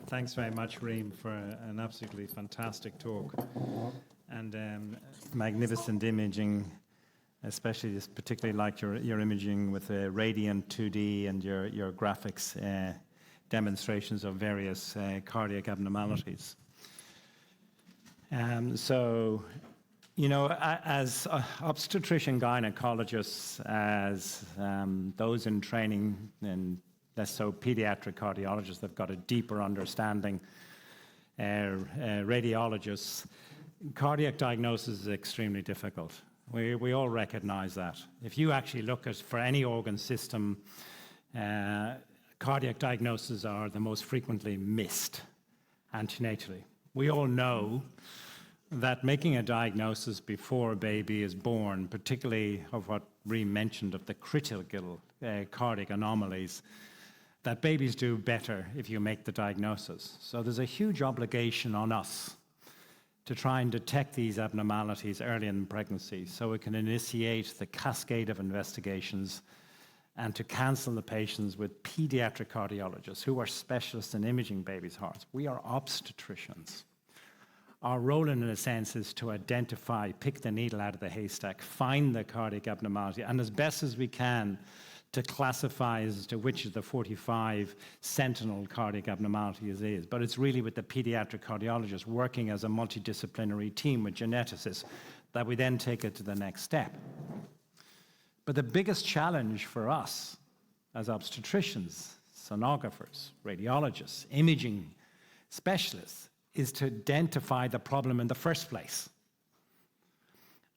Thanks very much, Reem, for an absolutely fantastic talk and magnificent imaging, especially particularly like your imaging with radiant 2D and your graphics demonstrations of various cardiac abnormalities. So, you know, as obstetrician gynecologists, as those in training and less so pediatric cardiologists that have got a deeper understanding, radiologists, cardiac diagnosis is extremely difficult. We all recognize that. If you actually look at, for any organ system, cardiac diagnoses are the most frequently missed antenatally. We all know that making a diagnosis before a baby is born, particularly of what Reem mentioned of the critical cardiac anomalies, that babies do better if you make the diagnosis. So there's a huge obligation on us to try and detect these abnormalities early in pregnancy so we can initiate the cascade of investigations and to counsel the patients with pediatric cardiologists who are specialists in imaging babies' hearts. We are obstetricians. Our role, in a sense, is to identify, pick the needle out of the haystack, find the cardiac abnormality, and as best as we can, to classify as to which of the 45 sentinel cardiac abnormalities it is. But it's really with the pediatric cardiologist working as a multidisciplinary team with geneticists that we then take it to the next step. But the biggest challenge for us as obstetricians, sonographers, radiologists, imaging specialists, is to identify the problem in the first place.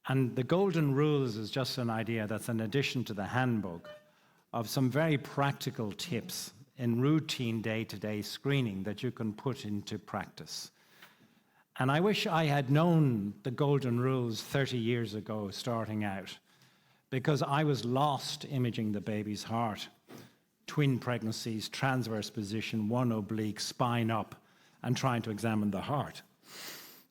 And the golden rules is just an idea that's an addition to the handbook of some very practical tips in routine day-to-day screening that you can put into practice. And I wish I had known the golden rules 30 years ago starting out, because I was lost imaging the baby's heart, twin pregnancies, transverse position, one oblique, spine up, and trying to examine the heart.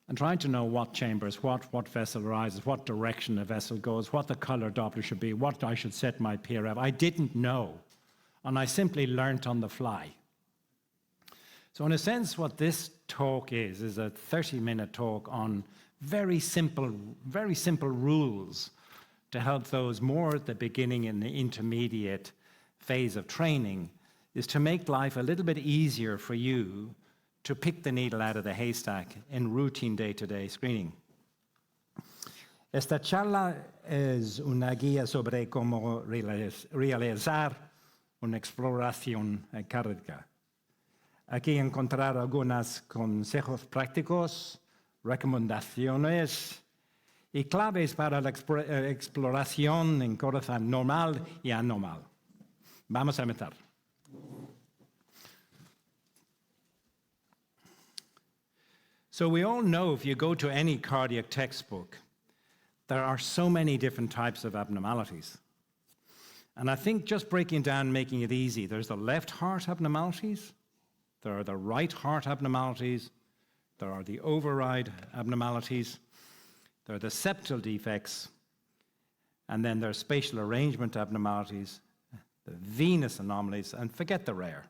And trying to know what chambers, what vessel rises, what direction a vessel goes, what the color Doppler should be, what I should set my PRF. I didn't know, and I simply learnt on the fly. So in a sense, what this talk is a 30-minute talk on very simple rules to help those more at the beginning and the intermediate phase of training, is to make life a little bit easier for you to pick the needle out of the haystack in routine day-to-day screening. Esta charla es una guía sobre cómo realizar una exploración cardíaca. Aquí encontrar algunos consejos prácticos, recomendaciones y claves para la exploración en corazón normal y anormal. Vamos a empezar. So we all know if you go to any cardiac textbook, there are so many different types of abnormalities. And I think just breaking down, making it easy, there's the left heart abnormalities, there are the right heart abnormalities, there are the override abnormalities, there are the septal defects, and then there are spatial arrangement abnormalities, the venous anomalies, and forget the rare.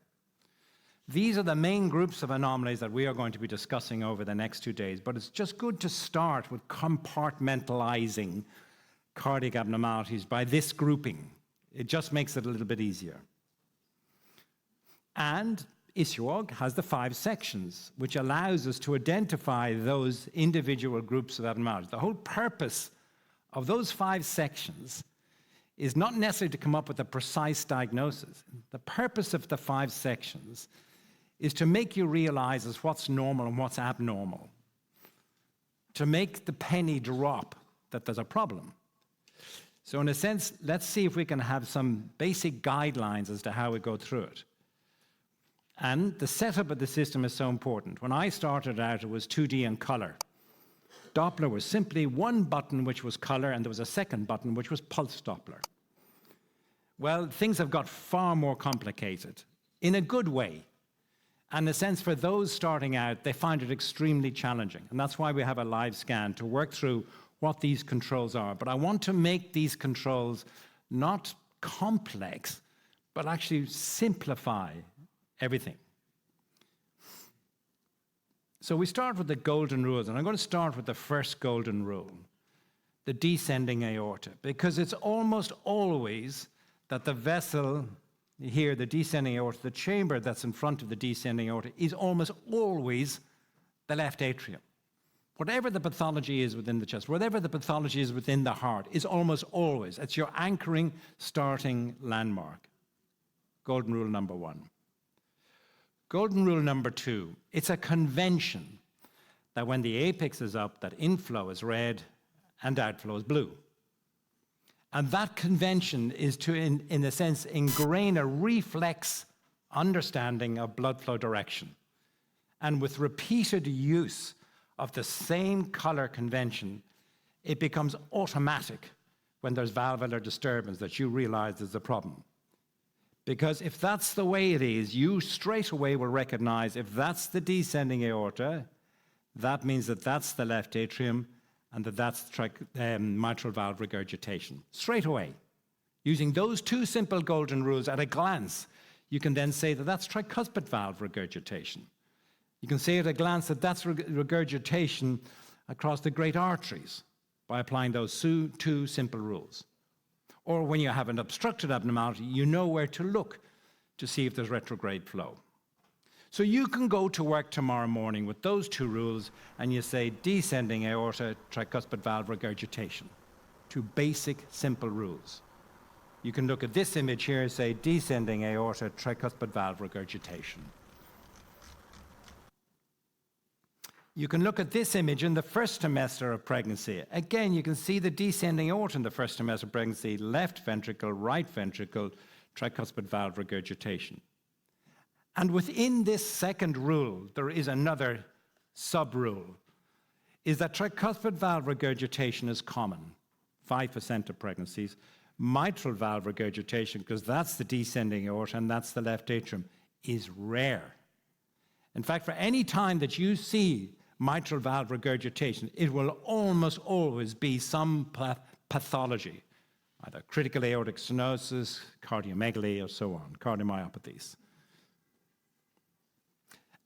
These are the main groups of anomalies that we are going to be discussing over the next 2 days, but it's just good to start with compartmentalizing cardiac abnormalities by this grouping. It just makes it a little bit easier. And ISUOG has the 5 sections, which allows us to identify those individual groups of abnormalities. The whole purpose of those 5 sections is not necessarily to come up with a precise diagnosis. The purpose of the 5 sections is to make you realize as what's normal and what's abnormal, to make the penny drop that there's a problem. So in a sense, let's see if we can have some basic guidelines as to how we go through it. And the setup of the system is so important. When I started out, it was 2D and color. Doppler was simply one button which was color, and there was a second button which was pulse Doppler. Well, things have got far more complicated, in a good way. And in a sense, for those starting out, they find it extremely challenging. And that's why we have a live scan to work through what these controls are. But I want to make these controls not complex, but actually simplify everything. So we start with the golden rules, and I'm going to start with the first golden rule, the descending aorta, because it's almost always that the vessel here, the descending aorta, the chamber that's in front of the descending aorta, is almost always the left atrium. Whatever the pathology is within the chest, whatever the pathology is within the heart, is almost always, it's your anchoring starting landmark. Golden rule number 1. Golden rule number 2, it's a convention that when the apex is up, that inflow is red and outflow is blue. And that convention is to, in a sense, ingrain a reflex understanding of blood flow direction. And with repeated use of the same color convention, it becomes automatic when there's valvular disturbance that you realize there's a problem. Because if that's the way it is, you straight away will recognize if that's the descending aorta, that means that that's the left atrium and that that's mitral valve regurgitation. Straight away. Using those two simple golden rules at a glance, you can then say that that's tricuspid valve regurgitation. You can say at a glance that that's regurgitation across the great arteries by applying those two simple rules. Or when you have an obstructed abnormality, you know where to look to see if there's retrograde flow. So you can go to work tomorrow morning with those two rules and you say descending aorta, tricuspid valve regurgitation. Two basic, simple rules. You can look at this image here and say descending aorta, tricuspid valve regurgitation. You can look at this image in the first trimester of pregnancy. Again, you can see the descending aorta in the first trimester of pregnancy, left ventricle, right ventricle, tricuspid valve regurgitation. And within this second rule, there is another sub-rule, is that tricuspid valve regurgitation is common, 5% of pregnancies. Mitral valve regurgitation, because that's the descending aorta and that's the left atrium, is rare. In fact, for any time that you see mitral valve regurgitation, it will almost always be some pathology, either critical aortic stenosis, cardiomegaly, or so on, cardiomyopathies.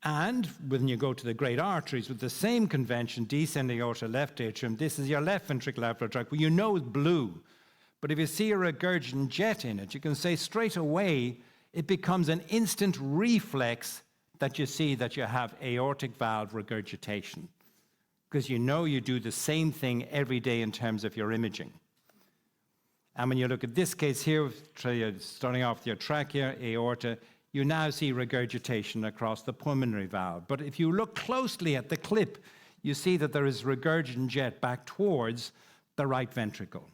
And when you go to the great arteries with the same convention, descending aorta, left atrium, this is your left ventricular outflow tract, well, you know it's blue. But if you see a regurgitant jet in it, you can say straight away it becomes an instant reflex that you see that you have aortic valve regurgitation, because you know you do the same thing every day in terms of your imaging. And when you look at this case here, starting off with your trachea, aorta, you now see regurgitation across the pulmonary valve. But if you look closely at the clip, you see that there is regurgitant jet back towards the right ventricle.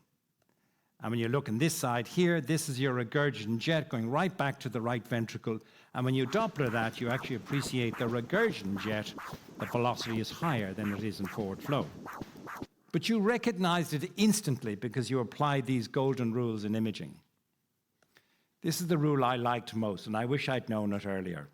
And when you look on this side here, this is your regurgitant jet going right back to the right ventricle. And when you Doppler that, you actually appreciate the regurgitant jet, the velocity is higher than it is in forward flow. But you recognized it instantly because you applied these golden rules in imaging. This is the rule I liked most, and I wish I'd known it earlier.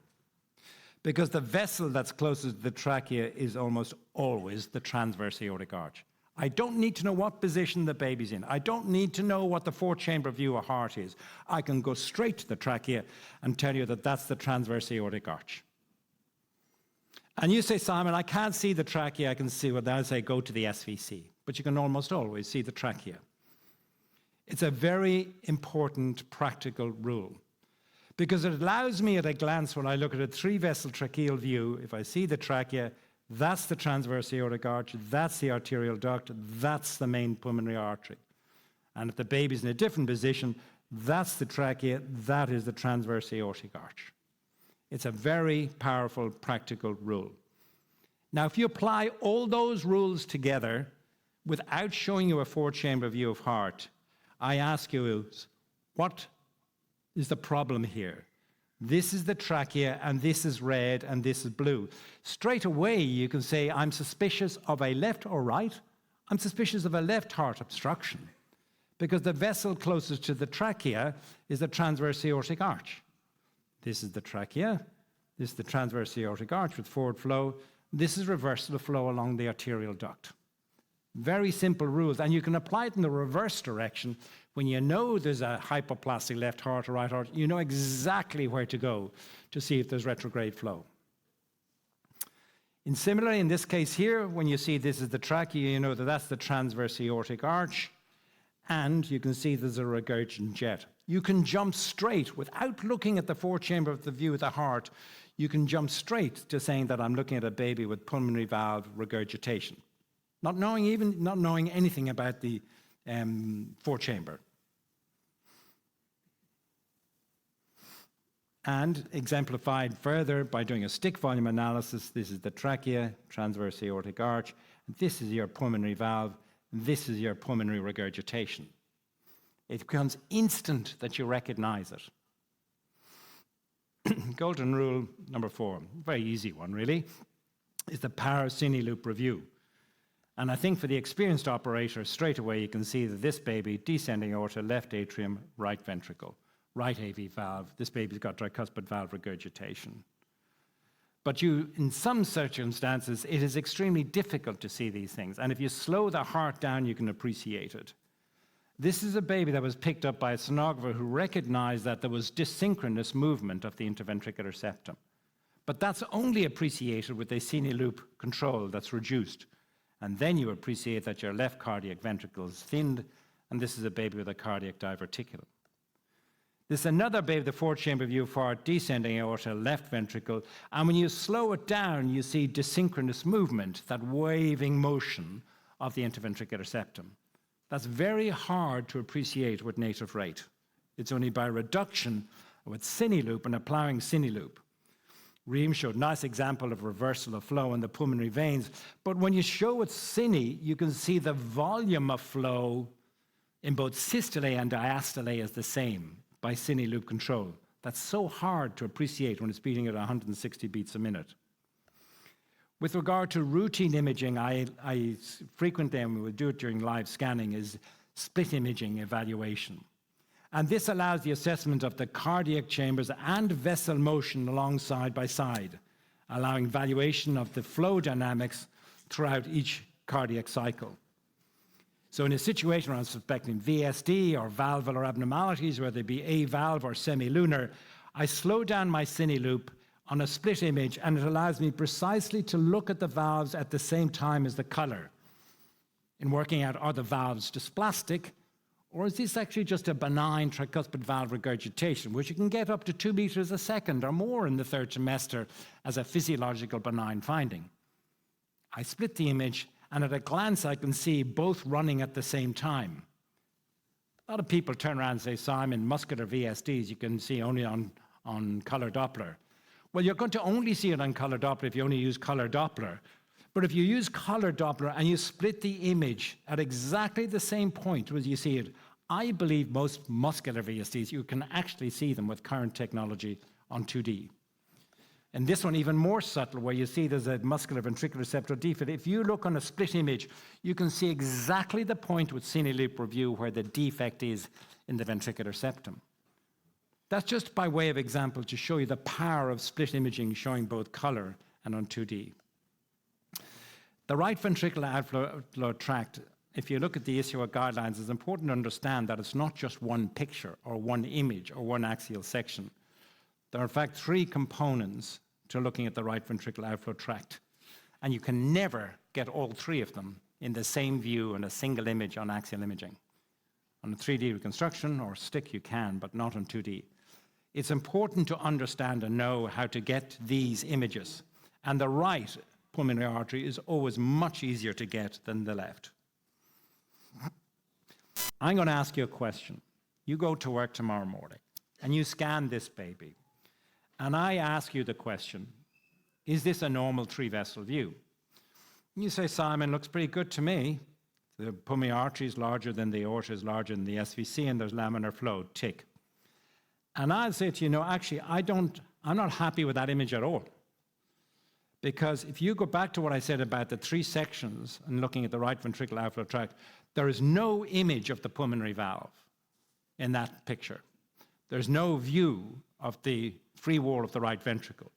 Because the vessel that's closest to the trachea is almost always the transverse aortic arch. I don't need to know what position the baby's in. I don't need to know what the four-chamber view of heart is. I can go straight to the trachea and tell you that that's the transverse aortic arch. And you say, Simon, I can't see the trachea. I can see what I'll say, go to the SVC. But you can almost always see the trachea. It's a very important practical rule because it allows me at a glance when I look at a three-vessel tracheal view, if I see the trachea, that's the transverse aortic arch, that's the arterial duct, that's the main pulmonary artery. And if the baby's in a different position, that's the trachea, that is the transverse aortic arch. It's a very powerful practical rule. Now, if you apply all those rules together without showing you a four-chamber view of heart, I ask you, what is the problem here? This is the trachea, and this is red, and this is blue. Straight away, you can say, I'm suspicious of a left or right. I'm suspicious of a left heart obstruction because the vessel closest to the trachea is the transverse aortic arch. This is the trachea. This is the transverse aortic arch with forward flow. This is reversal flow along the arterial duct. Very simple rules, and you can apply it in the reverse direction. When you know there's a hypoplastic left heart or right heart, you know exactly where to go to see if there's retrograde flow. Similarly, in this case here, when you see this is the trachea, you know that that's the transverse aortic arch, and you can see there's a regurgitant jet. You can jump straight, without looking at the forechamber of the view of the heart, you can jump straight to saying that I'm looking at a baby with pulmonary valve regurgitation, not knowing anything about the forechamber. And exemplified further by doing a stick volume analysis. This is the trachea, transverse aortic arch. This is your pulmonary valve. This is your pulmonary regurgitation. It becomes instant that you recognize it. Golden rule number 4, very easy one really, is the power cine loop review. And I think for the experienced operator, straight away you can see that this baby, descending aorta, left atrium, right ventricle, right AV valve, this baby's got tricuspid valve regurgitation. But in some circumstances, it is extremely difficult to see these things. And if you slow the heart down, you can appreciate it. This is a baby that was picked up by a sonographer who recognized that there was dysynchronous movement of the interventricular septum. But that's only appreciated with a cine loop control that's reduced. And then you appreciate that your left cardiac ventricle is thinned, and this is a baby with a cardiac diverticulum. This is another baby, the forechamber view for descending aorta, left ventricle, and when you slow it down, you see dysynchronous movement, that waving motion of the interventricular septum. That's very hard to appreciate with native rate. It's only by reduction with cine loop and applying cine loop. Ream showed a nice example of reversal of flow in the pulmonary veins, but when you show it cine, you can see the volume of flow in both systole and diastole is the same by cine loop control. That's so hard to appreciate when it's beating at 160 beats a minute. With regard to routine imaging, I frequently, and we will do it during live scanning, is split imaging evaluation. And this allows the assessment of the cardiac chambers and vessel motion along side by side, allowing valuation of the flow dynamics throughout each cardiac cycle. So in a situation where I'm suspecting VSD or valvular abnormalities, whether they be avalve or semilunar, I slow down my cine loop on a split image, and it allows me precisely to look at the valves at the same time as the color in working out, are the valves dysplastic, or is this actually just a benign tricuspid valve regurgitation, which you can get up to 2 meters a second or more in the third trimester as a physiological benign finding. I split the image, and at a glance I can see both running at the same time. A lot of people turn around and say, Simon, muscular VSDs you can see only on color Doppler. Well, you're going to only see it on color Doppler if you only use color Doppler. But if you use color Doppler and you split the image at exactly the same point as you see it, I believe most muscular VSDs, you can actually see them with current technology on 2D. And this one even more subtle, where you see there's a muscular ventricular septal defect. If you look on a split image, you can see exactly the point with cine loop review where the defect is in the ventricular septum. That's just by way of example to show you the power of split imaging showing both color and on 2D. The right ventricular outflow tract, if you look at the ISUOG guidelines, it's important to understand that it's not just one picture or one image or one axial section. There are in fact 3 components to looking at the right ventricular outflow tract, and you can never get all 3 of them in the same view in a single image on axial imaging. On a 3D reconstruction or stick you can, but not on 2D. It's important to understand and know how to get these images, and the right pulmonary artery is always much easier to get than the left. I'm going to ask you a question. You go to work tomorrow morning, and you scan this baby, and I ask you the question, is this a normal 3-vessel view? And you say, Simon, looks pretty good to me. The pulmonary artery is larger than the aorta, is larger than the SVC, and there's laminar flow, tick. And I'll say to you, no, actually, I'm not happy with that image at all. Because if you go back to what I said about the 3 sections and looking at the right ventricular outflow tract, there is no image of the pulmonary valve in that picture. There's no view of the free wall of the right ventricle.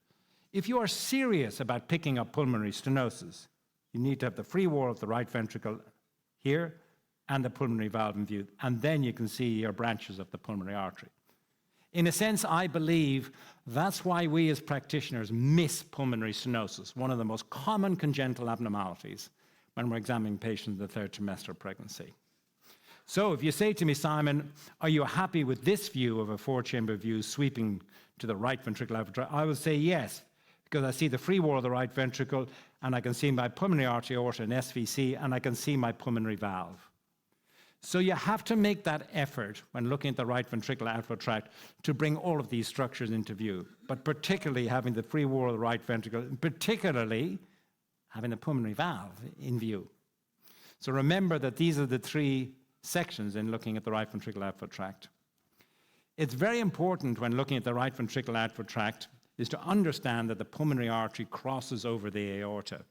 If you are serious about picking up pulmonary stenosis, you need to have the free wall of the right ventricle here and the pulmonary valve in view, and then you can see your branches of the pulmonary artery. In a sense, I believe that's why we as practitioners miss pulmonary stenosis, one of the most common congenital abnormalities when we're examining patients in the third trimester of pregnancy. So if you say to me, Simon, are you happy with this view of a four-chamber view sweeping to the right ventricular outflow tract? I will say yes, because I see the free wall of the right ventricle, and I can see my pulmonary artery, aorta, and SVC, and I can see my pulmonary valve. So you have to make that effort when looking at the right ventricular outflow tract to bring all of these structures into view, but particularly having the free wall of the right ventricle, and particularly having the pulmonary valve in view. So remember that these are the three sections in looking at the right ventricular outflow tract. It's very important when looking at the right ventricular outflow tract is to understand that the pulmonary artery crosses over the aorta.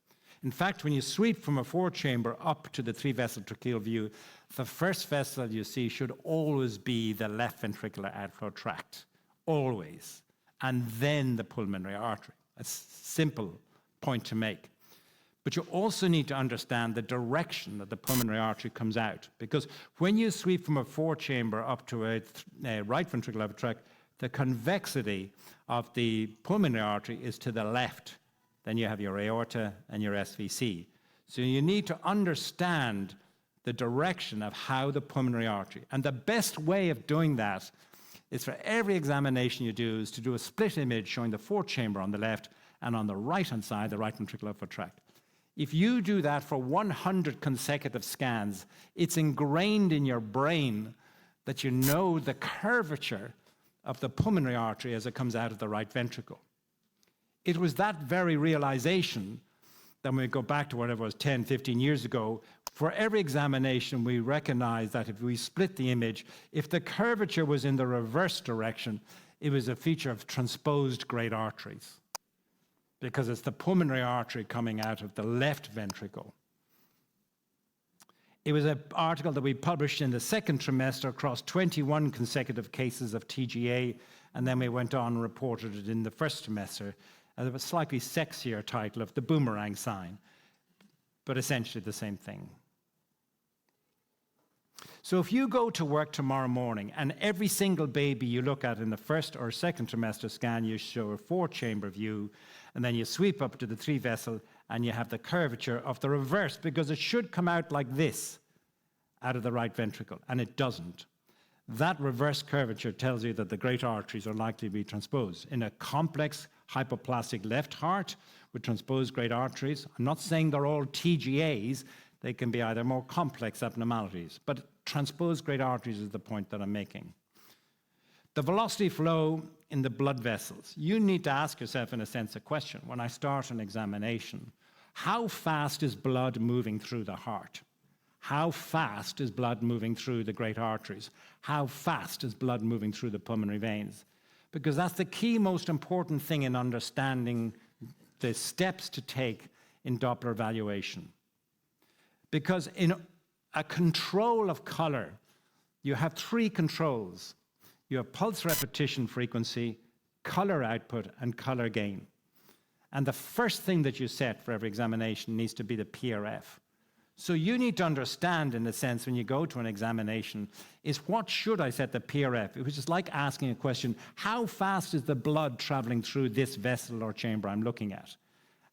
In fact, when you sweep from a four-chamber up to the three-vessel tracheal view, the first vessel you see should always be the left ventricular outflow tract, always, and then the pulmonary artery. A simple point to make. But you also need to understand the direction that the pulmonary artery comes out, because when you sweep from a four-chamber up to a right ventricular outflow tract, the convexity of the pulmonary artery is to the left. Then you have your aorta and your SVC. So you need to understand the direction of how the pulmonary artery. And the best way of doing that is for every examination you do is to do a split image showing the fourth chamber on the left and on the right-hand side, the right ventricular outflow tract. If you do that for 100 consecutive scans, it's ingrained in your brain that you know the curvature of the pulmonary artery as it comes out of the right ventricle. It was that very realization that when we go back to whatever it was 10, 15 years ago, for every examination we recognized that if we split the image, if the curvature was in the reverse direction, it was a feature of transposed great arteries, because it's the pulmonary artery coming out of the left ventricle. It was an article that we published in the second trimester across 21 consecutive cases of TGA, and then we went on and reported it in the first trimester as a slightly sexier title of the boomerang sign, but essentially the same thing. So if you go to work tomorrow morning and every single baby you look at in the first or second trimester scan, you show a four-chamber view, and then you sweep up to the three-vessel and you have the curvature of the reverse, because it should come out like this out of the right ventricle, and it doesn't. That reverse curvature tells you that the great arteries are likely to be transposed. In a complex hypoplastic left heart with transposed great arteries, I'm not saying they're all TGAs, they can be either more complex abnormalities, but transposed great arteries is the point that I'm making. The velocity flow in the blood vessels. You need to ask yourself, in a sense, a question. When I start an examination, how fast is blood moving through the heart? How fast is blood moving through the great arteries? How fast is blood moving through the pulmonary veins? Because that's the key, most important thing in understanding the steps to take in Doppler evaluation. Because in a control of color, you have three controls. You have pulse repetition frequency, color output, and color gain. And the first thing that you set for every examination needs to be the PRF. So you need to understand, in a sense, when you go to an examination, is what should I set the PRF? Which is like asking a question, how fast is the blood traveling through this vessel or chamber I'm looking at?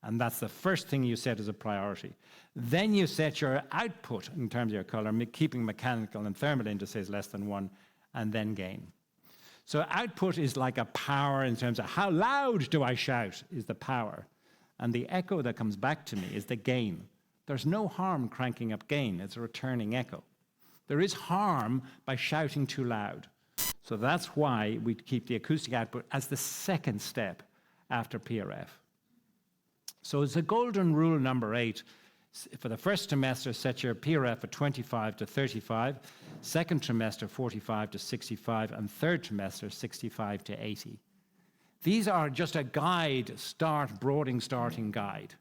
And that's the first thing you set as a priority. Then you set your output in terms of your color, keeping mechanical and thermal indices less than 1, and then gain. So output is like a power in terms of how loud do I shout is the power. And the echo that comes back to me is the gain. There's no harm cranking up gain. It's a returning echo. There is harm by shouting too loud. So that's why we keep the acoustic output as the second step after PRF. So it's a golden rule number 8. For the first trimester, set your PRF at 25 to 35, second trimester 45 to 65, and third trimester 65 to 80. These are just a guide, starting guide.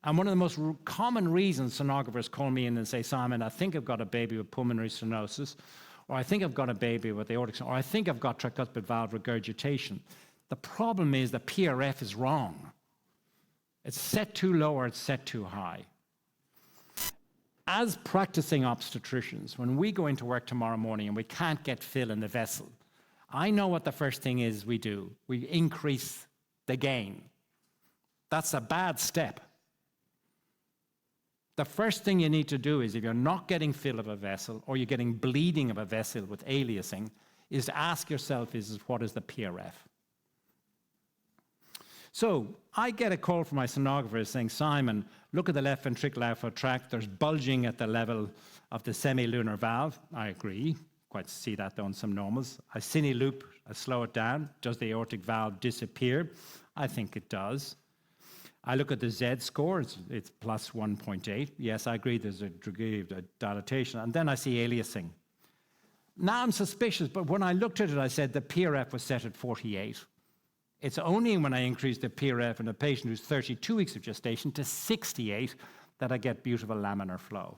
And one of the most common reasons sonographers call me in and say, Simon, I think I've got a baby with pulmonary stenosis, or I think I've got a baby with aortic, or I think I've got tricuspid valve regurgitation. The problem is the PRF is wrong. It's set too low or it's set too high. As practicing obstetricians, when we go into work tomorrow morning and we can't get fill in the vessel, I know what the first thing is we do. We increase the gain. That's a bad step. The first thing you need to do is, if you're not getting fill of a vessel or you're getting bleeding of a vessel with aliasing, is to ask yourself, what is the PRF? So I get a call from my sonographer saying, Simon, look at the left ventricular outflow tract. There's bulging at the level of the semilunar valve. I agree. Quite see that though in some normals. I cine loop, I slow it down. Does the aortic valve disappear? I think it does. I look at the Z score, it's plus 1.8. Yes, I agree there's a degree of dilatation. And then I see aliasing. Now I'm suspicious, but when I looked at it, I said the PRF was set at 48. It's only when I increase the PRF in a patient who's 32 weeks of gestation to 68 that I get beautiful laminar flow.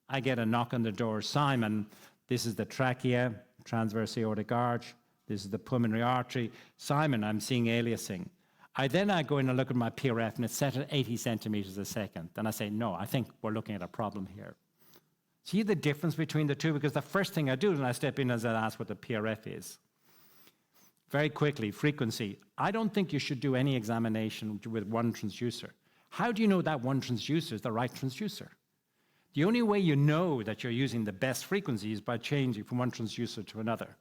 I get a knock on the door, Simon, this is the trachea, transverse aortic arch, this is the pulmonary artery. Simon, I'm seeing aliasing. I go in and look at my PRF and it's set at 80 centimeters a second. Then I say, no, I think we're looking at a problem here. See the difference between the two? Because the first thing I do when I step in is I ask what the PRF is. Very quickly, frequency. I don't think you should do any examination with one transducer. How do you know that one transducer is the right transducer? The only way you know that you're using the best frequency is by changing from one transducer to another.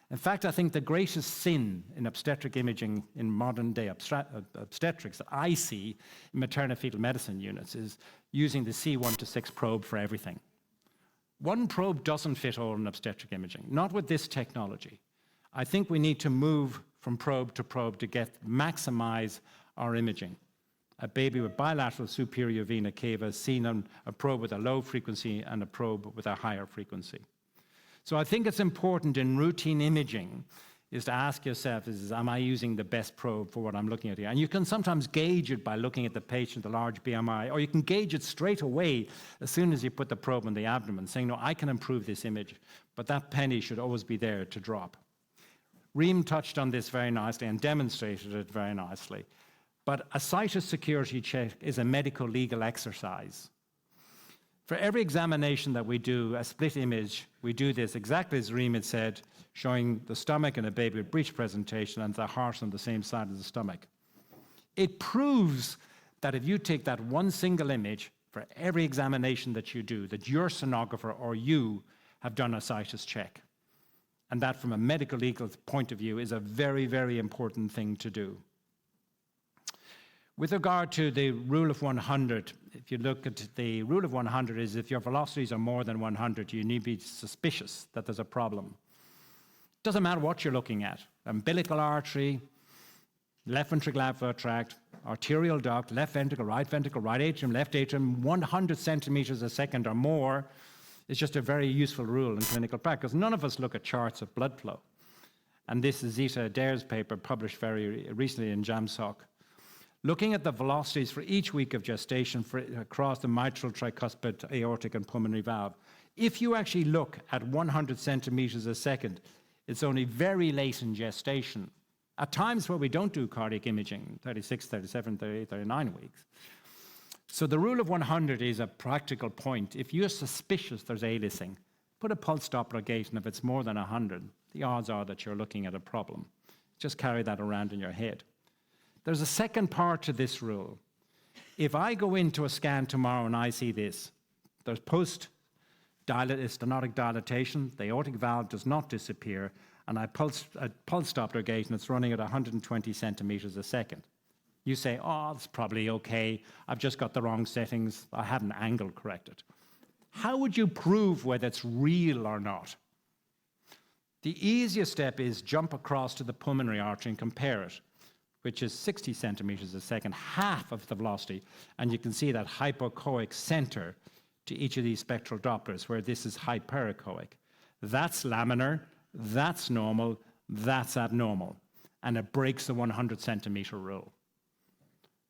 In fact, I think the greatest sin in obstetric imaging in modern day obstetrics that I see in maternal-fetal medicine units is using the C1 to 6 probe for everything. One probe doesn't fit all in obstetric imaging, not with this technology. I think we need to move from probe to maximize our imaging. A baby with bilateral superior vena cava seen on a probe with a low frequency and a probe with a higher frequency. So I think it's important in routine imaging is to ask yourself, am I using the best probe for what I'm looking at here? And you can sometimes gauge it by looking at the patient, the large BMI, or you can gauge it straight away as soon as you put the probe in the abdomen, saying, no, I can improve this image, but that penny should always be there to drop. Reem touched on this very nicely and demonstrated it very nicely. But a situs security check is a medical legal exercise. For every examination that we do, a split image, we do this exactly as Reem had said, showing the stomach in a baby with breech presentation and the heart on the same side of the stomach. It proves that if you take that one single image for every examination that you do, that your sonographer or you have done a situs check. And that from a medical legal point of view is a very, very important thing to do. With regard to the rule of 100, if you look at the rule of 100 is if your velocities are more than 100, you need to be suspicious that there's a problem. Doesn't matter what you're looking at. Umbilical artery, left ventricular outflow tract, arterial duct, left ventricle, right atrium, left atrium, 100 centimeters a second or more is just a very useful rule in clinical practice. None of us look at charts of blood flow. And this is Zita Adair's paper published very recently in JAMSOC. Looking at the velocities for each week of gestation across the mitral, tricuspid, aortic, and pulmonary valve. If you actually look at 100 centimeters a second, it's only very late in gestation. At times where we don't do cardiac imaging, 36, 37, 38, 39 weeks. So the rule of 100 is a practical point. If you're suspicious there's aliasing, put a pulse Doppler gate, and if it's more than 100, the odds are that you're looking at a problem. Just carry that around in your head. There's a second part to this rule. If I go into a scan tomorrow and I see this, there's post-stenotic dilatation, the aortic valve does not disappear, and I pulse Doppler gauge and it's running at 120 centimeters a second. You say, oh, it's probably okay. I've just got the wrong settings. I haven't angle corrected. How would you prove whether it's real or not? The easiest step is jump across to the pulmonary artery and compare it, which is 60 centimeters a second, half of the velocity. And you can see that hypoechoic center to each of these spectral Dopplers, where this is hyperechoic. That's laminar, that's normal, that's abnormal. And it breaks the 100 centimeter rule.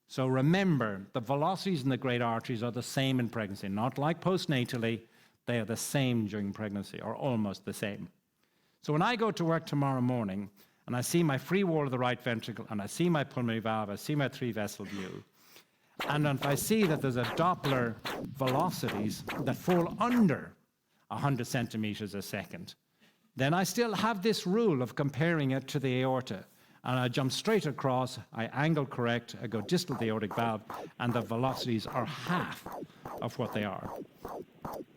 So remember, the velocities in the great arteries are the same in pregnancy, not like postnatally, they are the same during pregnancy, or almost the same. So when I go to work tomorrow morning, and I see my free wall of the right ventricle, and I see my pulmonary valve, I see my 3-vessel view, and if I see that there's a Doppler velocities that fall under 100 centimeters a second, then I still have this rule of comparing it to the aorta. And I jump straight across, I angle correct, I go distal to the aortic valve, and the velocities are half of what they are.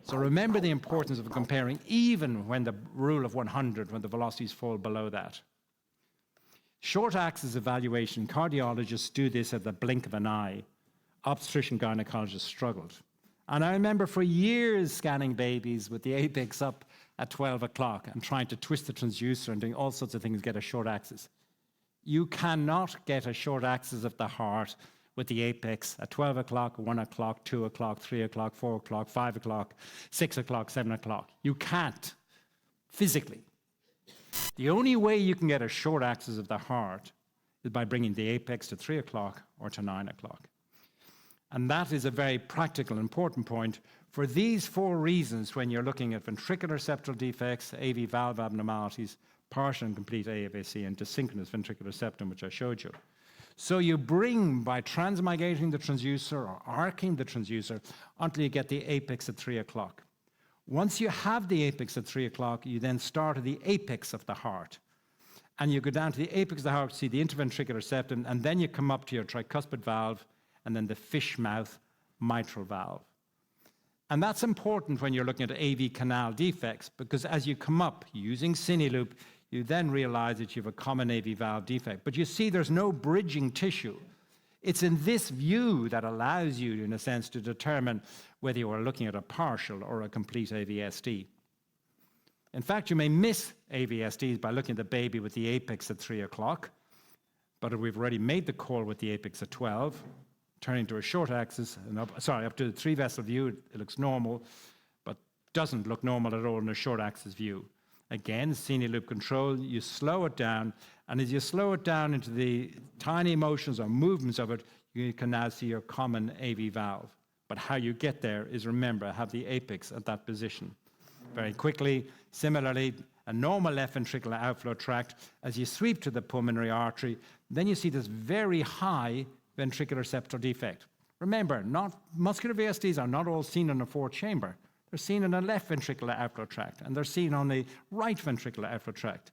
So remember the importance of comparing even when the rule of 100, when the velocities fall below that. Short axis evaluation, cardiologists do this at the blink of an eye. Obstetrician gynecologists struggled. And I remember for years scanning babies with the apex up at 12 o'clock and trying to twist the transducer and doing all sorts of things to get a short axis. You cannot get a short axis of the heart with the apex at 12 o'clock, 1 o'clock, 2 o'clock, 3 o'clock, 4 o'clock, 5 o'clock, 6 o'clock, 7 o'clock. You can't, physically. The only way you can get a short axis of the heart is by bringing the apex to 3 o'clock or to 9 o'clock. And that is a very practical, important point for these 4 reasons when you're looking at ventricular septal defects, AV valve abnormalities, partial and complete AVC, and desynchronous ventricular septum, which I showed you. So you bring, by transmigrating the transducer or arcing the transducer until you get the apex at 3 o'clock. Once you have the apex at 3 o'clock, you then start at the apex of the heart. And you go down to the apex of the heart, see the interventricular septum, and then you come up to your tricuspid valve, and then the fish mouth mitral valve. And that's important when you're looking at AV canal defects, because as you come up using Cineloop, you then realize that you have a common AV valve defect. But you see there's no bridging tissue. It's in this view that allows you, in a sense, to determine whether you are looking at a partial or a complete AVSD. In fact, you may miss AVSDs by looking at the baby with the apex at 3 o'clock, but we've already made the call with the apex at 12, turning to a short axis, and up to the 3-vessel view, it looks normal, but doesn't look normal at all in a short axis view. Again, Cineloop control, you slow it down, and as you slow it down into the tiny motions or movements of it, you can now see your common AV valve. But how you get there is, remember, have the apex at that position. Very quickly, similarly, a normal left ventricular outflow tract, as you sweep to the pulmonary artery, then you see this very high ventricular septal defect. Remember, muscular VSDs are not all seen in a 4th chamber. They're seen in a left ventricular outflow tract, and they're seen on the right ventricular outflow tract.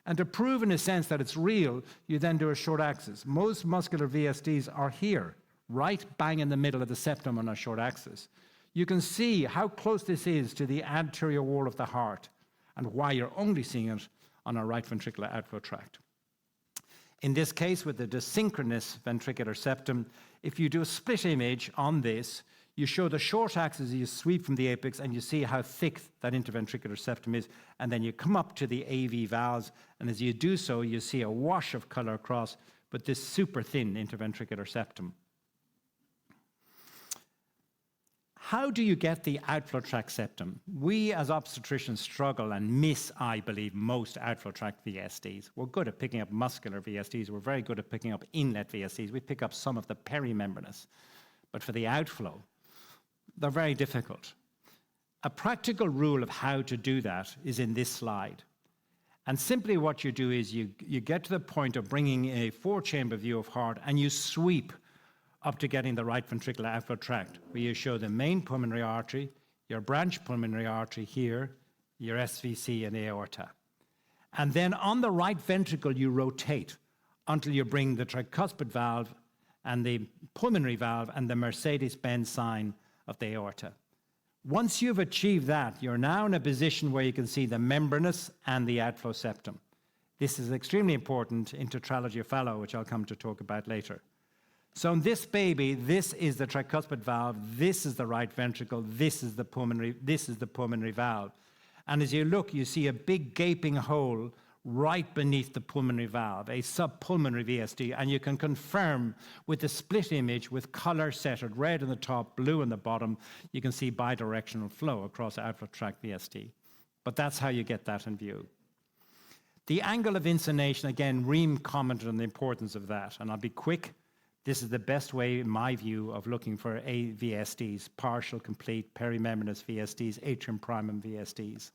And to prove, in a sense, that it's real, you then do a short axis. Most muscular VSDs are here, right bang in the middle of the septum on a short axis. You can see how close this is to the anterior wall of the heart, and why you're only seeing it on a right ventricular outflow tract. In this case, with the desynchronous ventricular septum, if you do a split image on this, you show the short axis, you sweep from the apex, and you see how thick that interventricular septum is, and then you come up to the AV valves, and as you do so, you see a wash of color across, but this super thin interventricular septum. How do you get the outflow tract septum? We as obstetricians struggle and miss, I believe, most outflow tract VSDs. We're good at picking up muscular VSDs. We're very good at picking up inlet VSDs. We pick up some of the perimembranous. But for the outflow, they're very difficult. A practical rule of how to do that is in this slide. And simply what you do is you get to the point of bringing a 4-chamber view of heart, and you sweep up to getting the right ventricular outflow tract, where you show the main pulmonary artery, your branch pulmonary artery here, your SVC and aorta. And then on the right ventricle, you rotate until you bring the tricuspid valve and the pulmonary valve and the Mercedes-Benz sign of the aorta. Once you've achieved that, you're now in a position where you can see the membranous and the outflow septum. This is extremely important in tetralogy of Fallot, which I'll come to talk about later. So in this baby, this is the tricuspid valve, this is the right ventricle, this is the pulmonary valve. And as you look, you see a big gaping hole right beneath the pulmonary valve, a subpulmonary VSD, and you can confirm with the split image with color centered, red on the top, blue on the bottom, you can see bidirectional flow across outflow tract VSD. But that's how you get that in view. The angle of insonation, again, Reem commented on the importance of that, and I'll be quick. This is the best way, in my view, of looking for VSDs, partial, complete, perimembranous VSDs, atrium primum VSDs.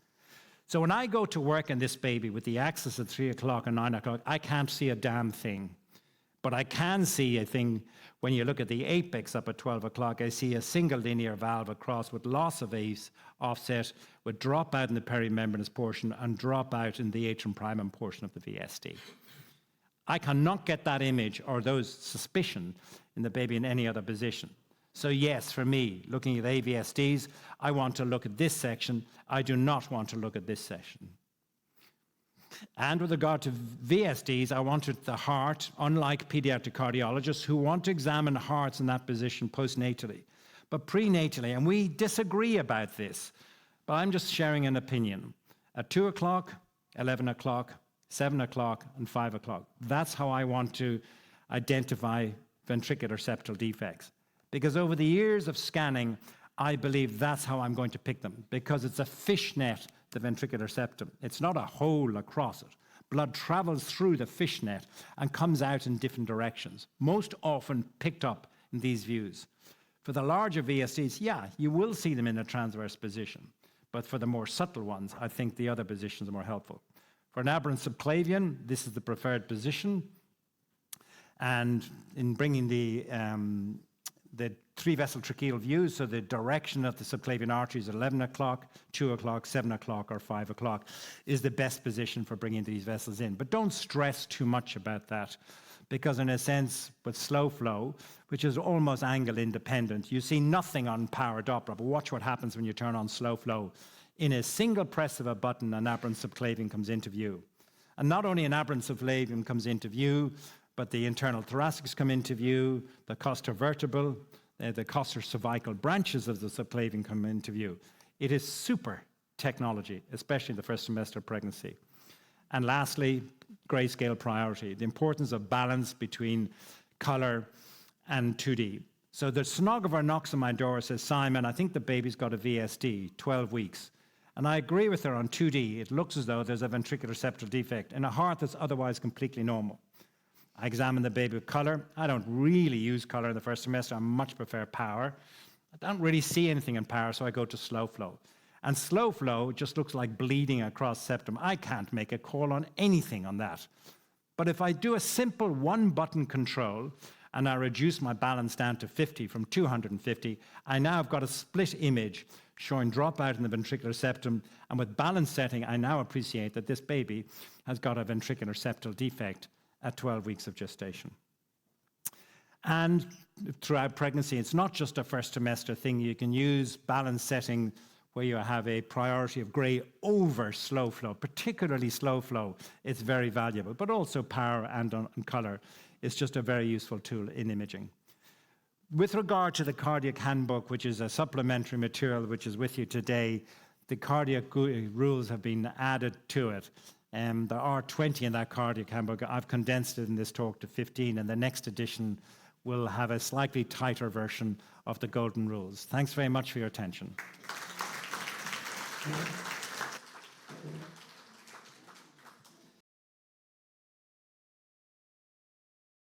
So when I go to work on this baby with the axis at 3 o'clock and 9 o'clock, I can't see a damn thing. But I can see a thing, when you look at the apex up at 12 o'clock, I see a single linear valve across with loss of ACE offset, with drop out in the perimembranous portion and drop out in the atrium primum portion of the VSD. I cannot get that image or those suspicion in the baby in any other position. So yes, for me, looking at AVSDs, I want to look at this section. I do not want to look at this section. And with regard to VSDs, I wanted the heart, unlike pediatric cardiologists who want to examine hearts in that position postnatally. But prenatally, and we disagree about this, but I'm just sharing an opinion. At 2 o'clock, 11 o'clock, 7 o'clock, and 5 o'clock. That's how I want to identify ventricular septal defects. Because over the years of scanning, I believe that's how I'm going to pick them, because it's a fishnet, the ventricular septum. It's not a hole across it. Blood travels through the fishnet and comes out in different directions, most often picked up in these views. For the larger VSDs, yeah, you will see them in a transverse position. But for the more subtle ones, I think the other positions are more helpful. For an aberrant subclavian, this is the preferred position. And in bringing the three-vessel tracheal view, so the direction of the subclavian arteries at 11 o'clock, 2 o'clock, 7 o'clock, or 5 o'clock is the best position for bringing these vessels in. But don't stress too much about that, because in a sense, with slow flow, which is almost angle independent, you see nothing on power Doppler, but watch what happens when you turn on slow flow. In a single press of a button, an aberrant subclavian comes into view. And not only an aberrant subclavian comes into view, but the internal thoracics come into view, the costovertebral, the costocervical branches of the subclavian come into view. It is super technology, especially in the first semester of pregnancy. And lastly, grayscale priority, the importance of balance between color and 2D. So the sonographer knocks on my door and says, Simon, I think the baby's got a VSD, 12 weeks. And I agree with her on 2D. It looks as though there's a ventricular septal defect in a heart that's otherwise completely normal. I examine the baby with color. I don't really use color in the first semester. I much prefer power. I don't really see anything in power, so I go to slow flow. And slow flow just looks like bleeding across septum. I can't make a call on anything on that. But if I do a simple one-button control and I reduce my balance down to 50 from 250, I now have got a split image showing dropout in the ventricular septum. And with balance setting, I now appreciate that this baby has got a ventricular septal defect at 12 weeks of gestation. And throughout pregnancy, it's not just a first trimester thing. You can use balance setting where you have a priority of gray over slow flow, particularly slow flow. It's very valuable, but also power and color is just a very useful tool in imaging. With regard to the cardiac handbook, which is a supplementary material which is with you today, the cardiac rules have been added to it. There are 20 in that cardiac handbook. I've condensed it in this talk to 15, and the next edition will have a slightly tighter version of the golden rules. Thanks very much for your attention.